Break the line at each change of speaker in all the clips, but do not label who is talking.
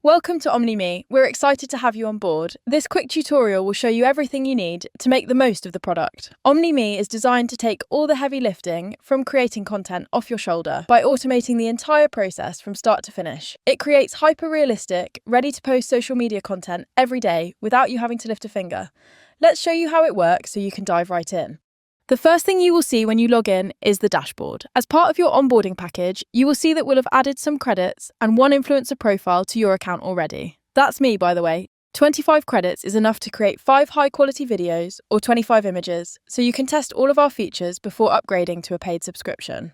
Welcome to OmniMe. We're excited to have you on board. This quick tutorial will show you everything you need to make the most of the product. OmniMe is designed to take all the heavy lifting from creating content off your shoulder by automating the entire process from start to finish. It creates hyper-realistic, ready-to-post social media content every day without you having to lift a finger. Let's show you how it works so you can dive right in. The first thing you will see when you log in is the dashboard. As part of your onboarding package, you will see that we'll have added some credits and one influencer profile to your account already. That's me, by the way. 25 credits is enough to create 5 high-quality videos or 25 images, so you can test all of our features before upgrading to a paid subscription.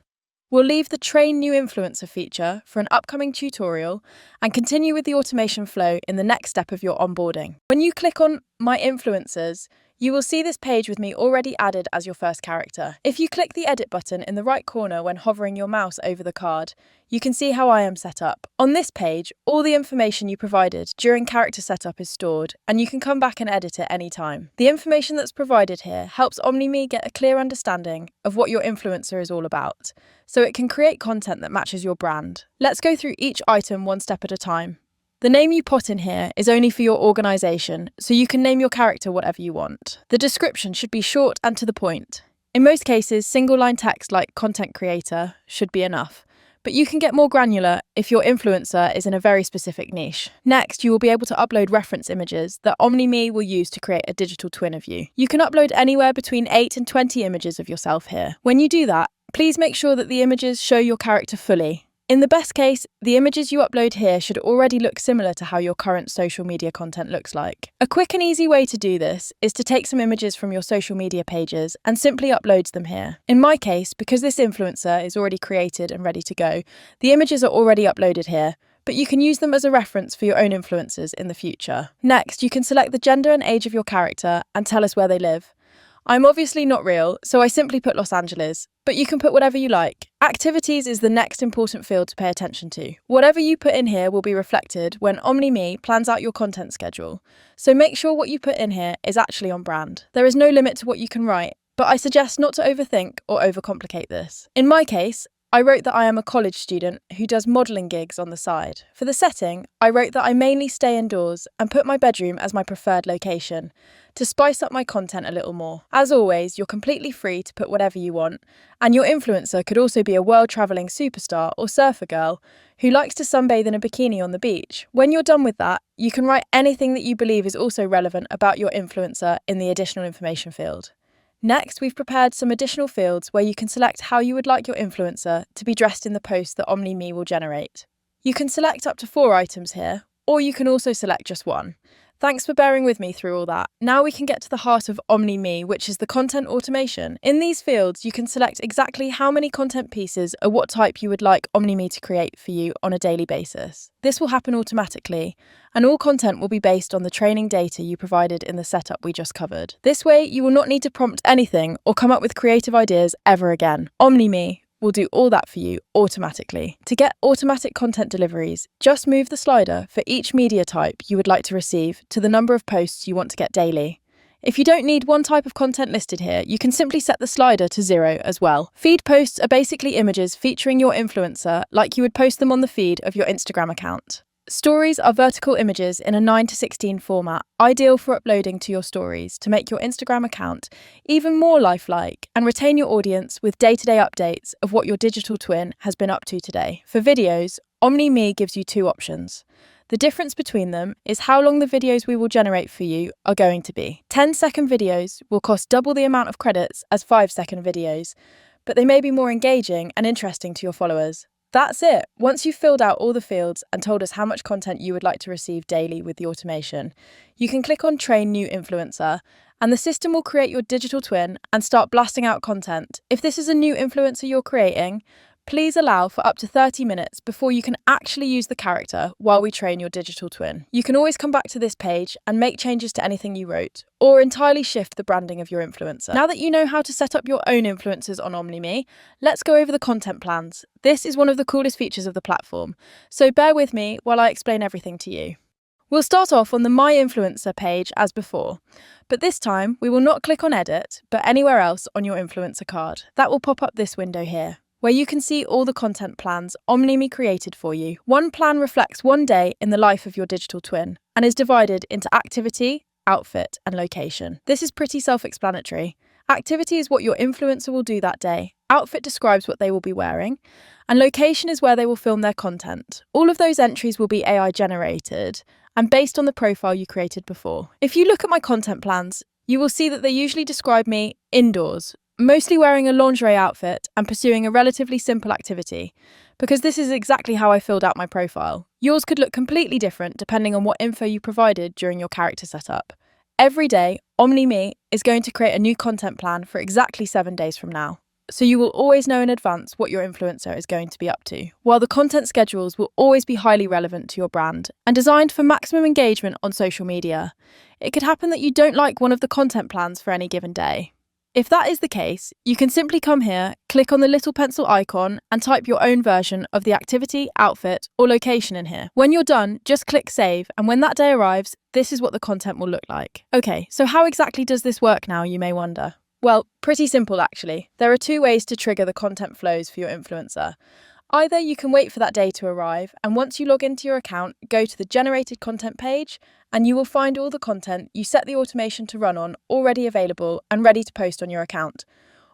We'll leave the Train New Influencer feature for an upcoming tutorial and continue with the automation flow in the next step of your onboarding. When you click on My Influencers, you will see this page with me already added as your first character. If you click the edit button in the right corner when hovering your mouse over the card, you can see how I am set up. On this page, all the information you provided during character setup is stored, and you can come back and edit it anytime. The information that's provided here helps OmniMe get a clear understanding of what your influencer is all about, so it can create content that matches your brand. Let's go through each item one step at a time. The name you put in here is only for your organisation, so you can name your character whatever you want. The description should be short and to the point. In most cases, single-line text like content creator should be enough, but you can get more granular if your influencer is in a very specific niche. Next, you will be able to upload reference images that OmniMe will use to create a digital twin of you. You can upload anywhere between 8 and 20 images of yourself here. When you do that, please make sure that the images show your character fully. In the best case, the images you upload here should already look similar to how your current social media content looks like. A quick and easy way to do this is to take some images from your social media pages and simply upload them here. In my case, because this influencer is already created and ready to go, the images are already uploaded here, but you can use them as a reference for your own influencers in the future. Next, you can select the gender and age of your character and tell us where they live. I'm obviously not real, so I simply put Los Angeles, but you can put whatever you like. Activities is the next important field to pay attention to. Whatever you put in here will be reflected when OmniMe plans out your content schedule, so make sure what you put in here is actually on brand. There is no limit to what you can write, but I suggest not to overthink or overcomplicate this. In my case, I wrote that I am a college student who does modelling gigs on the side. For the setting, I wrote that I mainly stay indoors and put my bedroom as my preferred location, to spice up my content a little more. As always, you're completely free to put whatever you want, and your influencer could also be a world-travelling superstar or surfer girl who likes to sunbathe in a bikini on the beach. When you're done with that, you can write anything that you believe is also relevant about your influencer in the additional information field. Next, we've prepared some additional fields where you can select how you would like your influencer to be dressed in the post that OmniMe will generate. You can select up to 4 items here, or you can also select just one. Thanks for bearing with me through all that. Now we can get to the heart of OmniMe, which is the content automation. In these fields, you can select exactly how many content pieces or what type you would like OmniMe to create for you on a daily basis. This will happen automatically, and all content will be based on the training data you provided in the setup we just covered. This way, you will not need to prompt anything or come up with creative ideas ever again. OmniMe will do all that for you automatically. To get automatic content deliveries, just move the slider for each media type you would like to receive to the number of posts you want to get daily. If you don't need one type of content listed here, you can simply set the slider to 0 as well. Feed posts are basically images featuring your influencer like you would post them on the feed of your Instagram account. Stories are vertical images in a 9:16 format, ideal for uploading to your stories to make your Instagram account even more lifelike and retain your audience with day-to-day updates of what your digital twin has been up to today. For videos, OmniMe gives you 2 options. The difference between them is how long the videos we will generate for you are going to be. 10-second videos will cost double the amount of credits as 5-second videos, but they may be more engaging and interesting to your followers. That's it. Once you've filled out all the fields and told us how much content you would like to receive daily with the automation, you can click on Train New Influencer, and the system will create your digital twin and start blasting out content. If this is a new influencer you're creating, please allow for up to 30 minutes before you can actually use the character while we train your digital twin. You can always come back to this page and make changes to anything you wrote, or entirely shift the branding of your influencer. Now that you know how to set up your own influencers on OmniMe, let's go over the content plans. This is one of the coolest features of the platform, so bear with me while I explain everything to you. We'll start off on the My Influencer page as before, but this time we will not click on Edit, but anywhere else on your influencer card. That will pop up this window here. where you can see all the content plans OMNIME created for you. One plan reflects one day in the life of your digital twin and is divided into activity, outfit, and location. This is pretty self-explanatory. Activity is what your influencer will do that day. Outfit describes what they will be wearing, and location is where they will film their content. All of those entries will be AI generated and based on the profile you created before. If you look at my content plans, you will see that they usually describe me indoors, mostly wearing a lingerie outfit and pursuing a relatively simple activity, because this is exactly how I filled out my profile. Yours could look completely different depending on what info you provided during your character setup. Every day, OMNIME is going to create a new content plan for exactly 7 days from now, so you will always know in advance what your influencer is going to be up to, while the content schedules will always be highly relevant to your brand and designed for maximum engagement on social media. It could happen that you don't like one of the content plans for any given day. If that is the case, you can simply come here, click on the little pencil icon and type your own version of the activity, outfit, or location in here. When you're done, just click save, and when that day arrives, this is what the content will look like. Okay, so how exactly does this work now, you may wonder? Well, pretty simple actually. There are 2 ways to trigger the content flows for your influencer. Either you can wait for that day to arrive, and once you log into your account, go to the generated content page, and you will find all the content you set the automation to run on already available and ready to post on your account.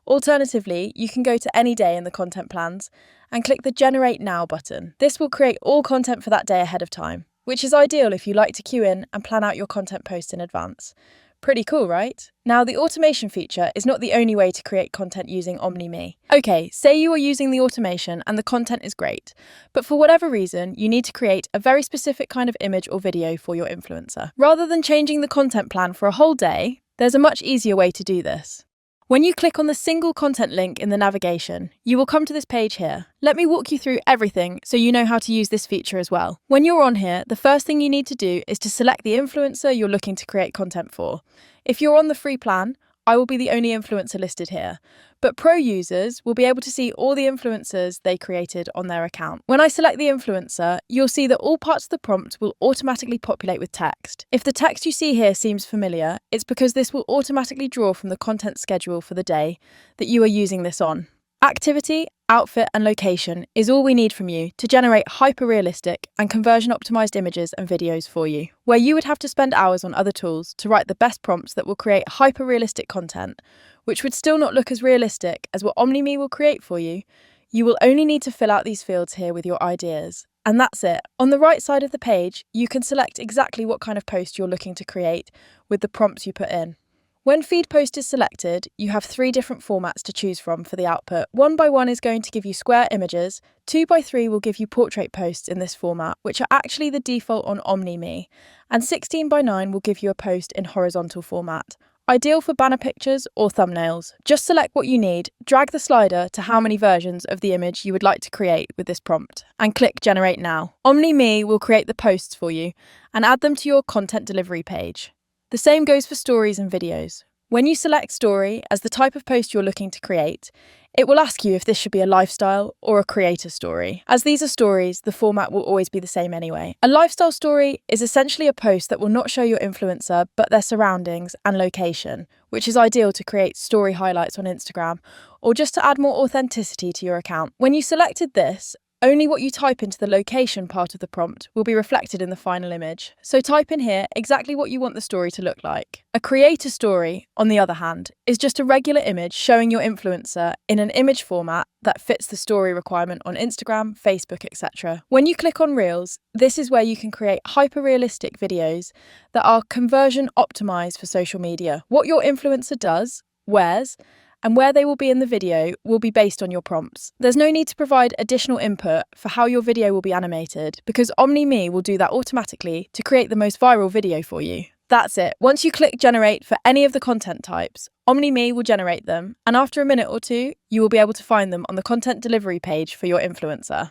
Alternatively, you can go to any day in the content plans and click the Generate Now button. This will create all content for that day ahead of time, which is ideal if you like to queue in and plan out your content posts in advance. Pretty cool, right? Now, the automation feature is not the only way to create content using OMNIME. Okay, say you are using the automation and the content is great, but for whatever reason, you need to create a very specific kind of image or video for your influencer. Rather than changing the content plan for a whole day, there's a much easier way to do this. When you click on the single content link in the navigation, you will come to this page here. Let me walk you through everything so you know how to use this feature as well. When you're on here, the first thing you need to do is to select the influencer you're looking to create content for. If you're on the free plan, I will be the only influencer listed here, but pro users will be able to see all the influencers they created on their account. When I select the influencer, you'll see that all parts of the prompt will automatically populate with text. If the text you see here seems familiar, it's because this will automatically draw from the content schedule for the day that you are using this on. Activity, outfit, and location is all we need from you to generate hyper-realistic and conversion-optimized images and videos for you. Where you would have to spend hours on other tools to write the best prompts that will create hyper-realistic content, which would still not look as realistic as what OMNIME will create for you, you will only need to fill out these fields here with your ideas. And that's it. On the right side of the page, you can select exactly what kind of post you're looking to create with the prompts you put in. When feed post is selected, you have 3 different formats to choose from for the output. 1x1 is going to give you square images, 2x3 will give you portrait posts in this format, which are actually the default on OMNIME, and 16x9 will give you a post in horizontal format. Ideal for banner pictures or thumbnails. Just select what you need, drag the slider to how many versions of the image you would like to create with this prompt, and click Generate Now. OMNIME will create the posts for you and add them to your content delivery page. The same goes for stories and videos. When you select story as the type of post you're looking to create, it will ask you if this should be a lifestyle or a creator story. As these are stories, the format will always be the same anyway. A lifestyle story is essentially a post that will not show your influencer but their surroundings and location, which is ideal to create story highlights on Instagram or just to add more authenticity to your account. When you selected this, only what you type into the location part of the prompt will be reflected in the final image. So type in here exactly what you want the story to look like. A creator story, on the other hand, is just a regular image showing your influencer in an image format that fits the story requirement on Instagram, Facebook, etc. When you click on Reels, this is where you can create hyper-realistic videos that are conversion optimized for social media. What your influencer does, wears, and where they will be in the video will be based on your prompts. There's no need to provide additional input for how your video will be animated because OMNIME will do that automatically to create the most viral video for you. That's it. Once you click Generate for any of the content types, OMNIME will generate them, and after a minute or 2, you will be able to find them on the content delivery page for your influencer.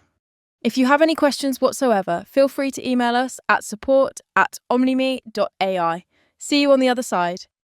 If you have any questions whatsoever, feel free to email us at support@omnime.ai. See you on the other side.